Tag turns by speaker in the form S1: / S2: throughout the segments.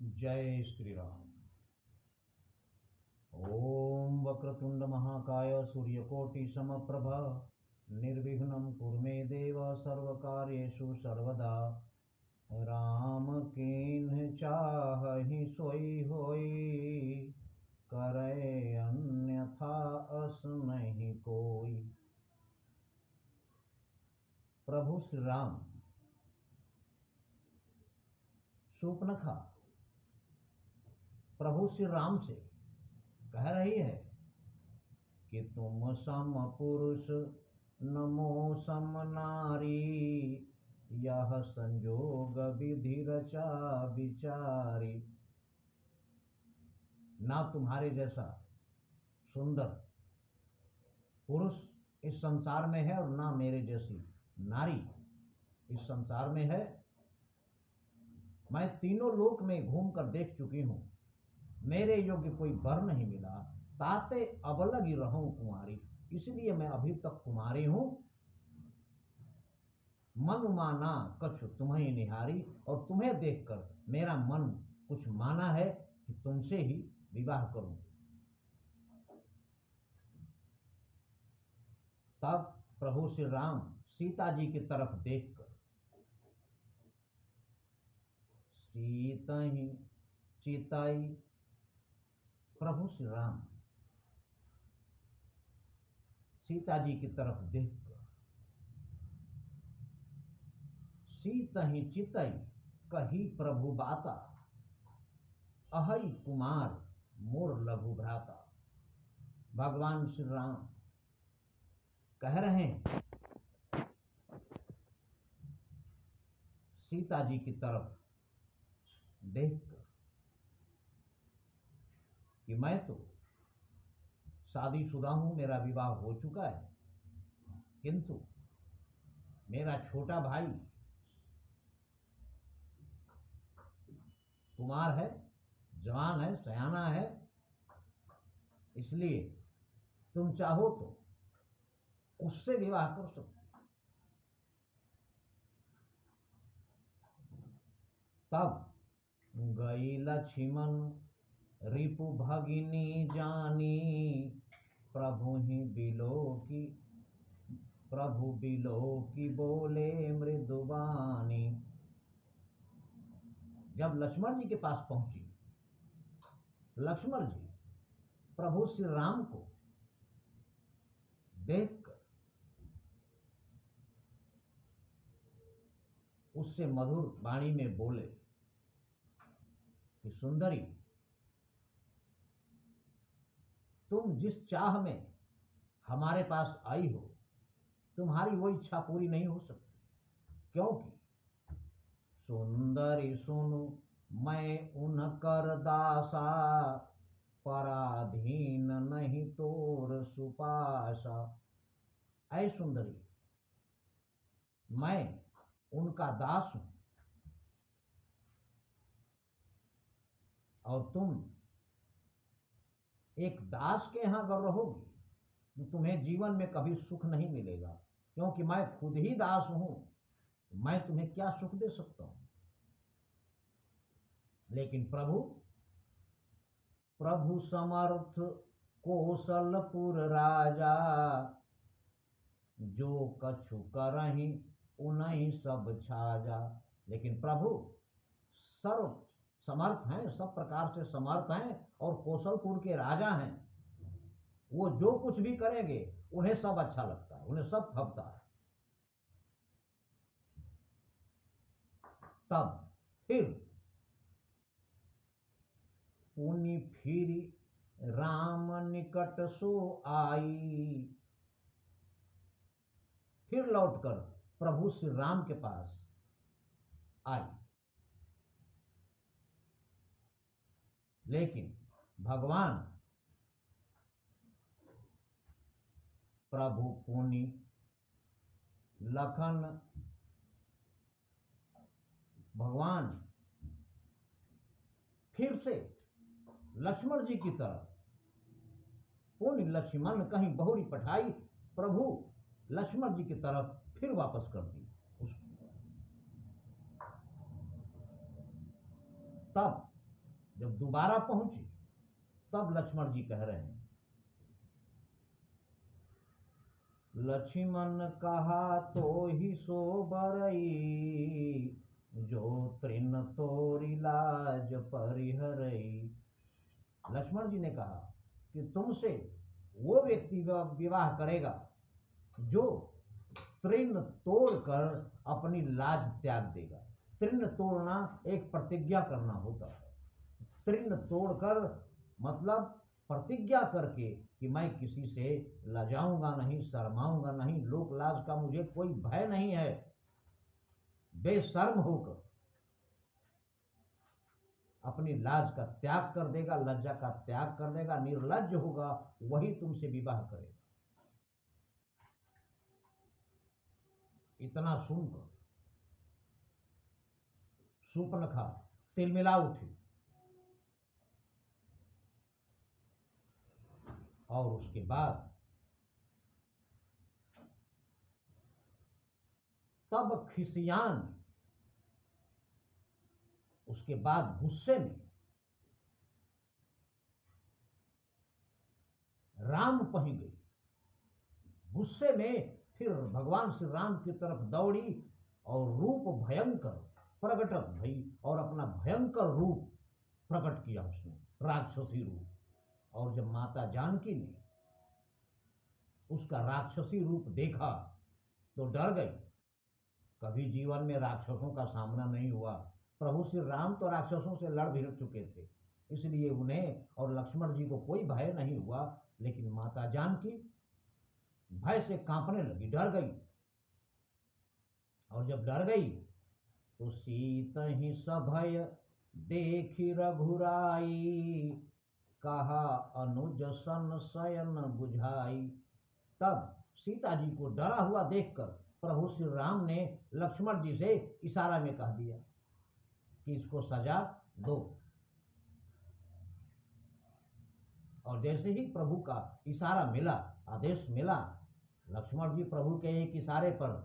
S1: जय श्री राम। ओम वक्रतुंड महाकाय सूर्यकोटि समप्रभ निर्विघ्नं कुरु मे देव सर्वकार्येषु सर्वदा। राम कीन्ह चाहि सोई होई, करे अन्यथा अस नहीं कोई। प्रभु श्री राम शूर्पणखा प्रभु श्री राम से कह रही है कि तुम सम पुरुष नमो सम नारी, यह संजोग विधि रचा विचारी। ना तुम्हारे जैसा सुंदर पुरुष इस संसार में है और ना मेरे जैसी नारी इस संसार में है। मैं तीनों लोक में घूमकर देख चुकी हूं, मेरे योग्य कोई वर नहीं मिला। ताते अबलगी रहूं कुंवारी, इसलिए मैं अभी तक कुमारी हूं। मन माना कछु तुम्हें निहारी, और तुम्हें देखकर मेरा मन कुछ माना है कि तुमसे ही विवाह करूं। तब प्रभु श्री राम सीता जी की तरफ देखकर सीता ही चिताई। प्रभु श्री राम सीता जी की तरफ देखकर सीता ही चितई कही प्रभु बाता, अहई कुमार मोर लघु भ्राता। भगवान श्री राम कह रहे हैं सीता जी की तरफ देखकर कि मैं तो शादीशुदा हूं, मेरा विवाह हो चुका है, किंतु मेरा छोटा भाई कुमार है, जवान है, सयाना है। इसलिए तुम चाहो तो उससे विवाह कर सकते। तब गई लक्ष्मण रिपु भगिनी जानी, प्रभु बिलो की बोले मृदुबानी। जब लक्ष्मण जी के पास पहुंची, लक्ष्मण जी प्रभु श्री राम को देखकर उससे मधुर वाणी में बोले कि सुंदरी, तुम जिस चाह में हमारे पास आई हो, तुम्हारी वो इच्छा पूरी नहीं हो सकती, क्योंकि सुंदरी सुनु मैं उनकर दासा, पराधीन नहीं तोर सुपाशा। ऐ सुंदरी, मैं उनका दास हूं और तुम एक दास के यहां अगर रहोगी तो तुम्हें जीवन में कभी सुख नहीं मिलेगा, क्योंकि मैं खुद ही दास हूं। मैं तुम्हें क्या सुख दे सकता हूं। लेकिन प्रभु समर्थ कौशलपुर राजा, जो कछु करहि उन्हीं सब छाजा। लेकिन प्रभु सर्व समर्थ हैं, सब प्रकार से समर्थ हैं और कौशलपुर के राजा हैं। वो जो कुछ भी करेंगे उन्हें सब अच्छा लगता है, उन्हें सब फबता है। तब फिर पुनि फिरी राम निकट सो आई, फिर लौटकर प्रभु श्री राम के पास आई। लेकिन भगवान प्रभु पुनि लखन भगवान फिर से लक्ष्मण जी की तरफ पुनि लक्ष्मण कहीं बहुरी पठाई, प्रभु लक्ष्मण जी की तरफ फिर वापस कर दी उसको। तब जब दोबारा पहुंची तब लक्ष्मण जी कह रहे हैं, लक्ष्मण कहा तो ही सो बरई, जो तृण तोरी लाज परिहरई। लक्ष्मण जी ने कहा कि तुमसे वो व्यक्ति विवाह करेगा जो तृण तोड़कर अपनी लाज त्याग देगा। तृण तोड़ना एक प्रतिज्ञा करना होता है। तृण तोड़कर मतलब प्रतिज्ञा करके कि मैं किसी से लजाऊंगा नहीं, शर्माऊंगा नहीं, लोक लाज का मुझे कोई भय नहीं है, बेशर्म होकर अपनी लाज का त्याग कर देगा, लज्जा का त्याग कर देगा, निर्लज्ज होगा, वही तुमसे विवाह करेगा। इतना सुनकर शूर्पणखा तिलमिला उठी और उसके बाद तब खिसियान, उसके बाद गुस्से में राम पही गई। गुस्से में फिर भगवान श्री राम की तरफ दौड़ी और रूप भयंकर प्रकटत भई और अपना भयंकर रूप प्रकट किया उसने, राक्षसी रूप। और जब माता जानकी ने उसका राक्षसी रूप देखा तो डर गई। कभी जीवन में राक्षसों का सामना नहीं हुआ। प्रभु श्री राम तो राक्षसों से लड़ भिड़ चुके थे, इसलिए उन्हें और लक्ष्मण जी को कोई भय नहीं हुआ। लेकिन माता जानकी भय से कांपने लगी, डर गई। और जब डर गई तो सीत ही सभय देखी रघुराई, कहा अनुज सन शयन बुझाई। तब सीता जी को डरा हुआ देखकर प्रभु श्री राम ने लक्ष्मण जी से इशारा में कह दिया कि इसको सजा दो। और जैसे ही प्रभु का इशारा मिला, आदेश मिला, लक्ष्मण जी प्रभु के एक इशारे पर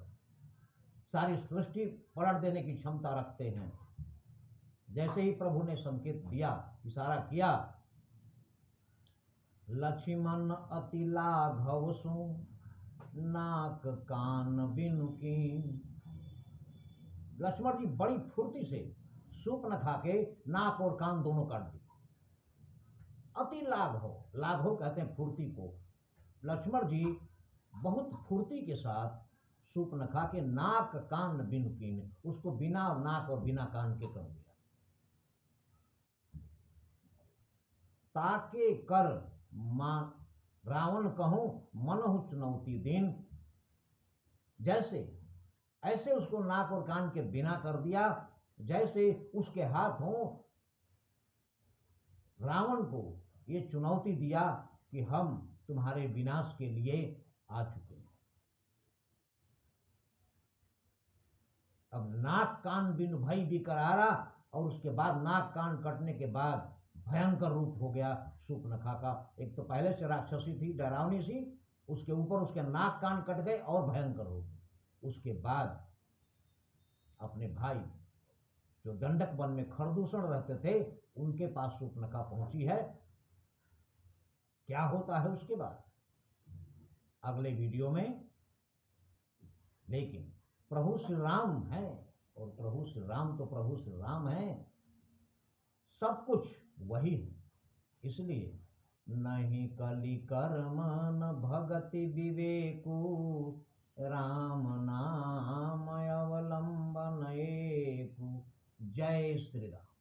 S1: सारी सृष्टि पलट देने की क्षमता रखते हैं। जैसे ही प्रभु ने संकेत दिया, इशारा किया, लक्ष्मण अति लाघव सु नाक कान बिनु कीन। लक्ष्मण जी बड़ी फुर्ती से शूर्पणखा के नाक और कान दोनों काट दिए। अति लाघव, लाघव कहते हैं फुर्ती को। लक्ष्मण जी बहुत फुर्ती के साथ शूर्पणखा के नाक कान बिनु कीन, उसको बिना नाक और बिना कान के कर दिया। ताके कर मां रावण कहूं मनहु चुनौती दिन। जैसे ऐसे उसको नाक और कान के बिना कर दिया, जैसे उसके हाथों रावण को ये चुनौती दिया कि हम तुम्हारे विनाश के लिए आ चुके हैं। अब नाक कान बिनु भई बिकरारा, और उसके बाद नाक कान कटने के बाद भयंकर रूप हो गया शूर्पणखा का। एक तो पहले से राक्षसी थी, डरावनी सी, उसके ऊपर उसके नाक कान कट गए और भयंकर हो गए। उसके बाद अपने भाई जो दंडक वन में खरदूषण रहते थे, उनके पास शूर्पणखा पहुंची है। क्या होता है उसके बाद अगले वीडियो में। लेकिन प्रभु श्री राम है, और प्रभु श्री राम तो प्रभु श्री राम है, सब कुछ वही है। इसलिए नहीं कलि कर्म न भगति विवेकु, राम नाम अवलंबन एकु। जय श्री राम।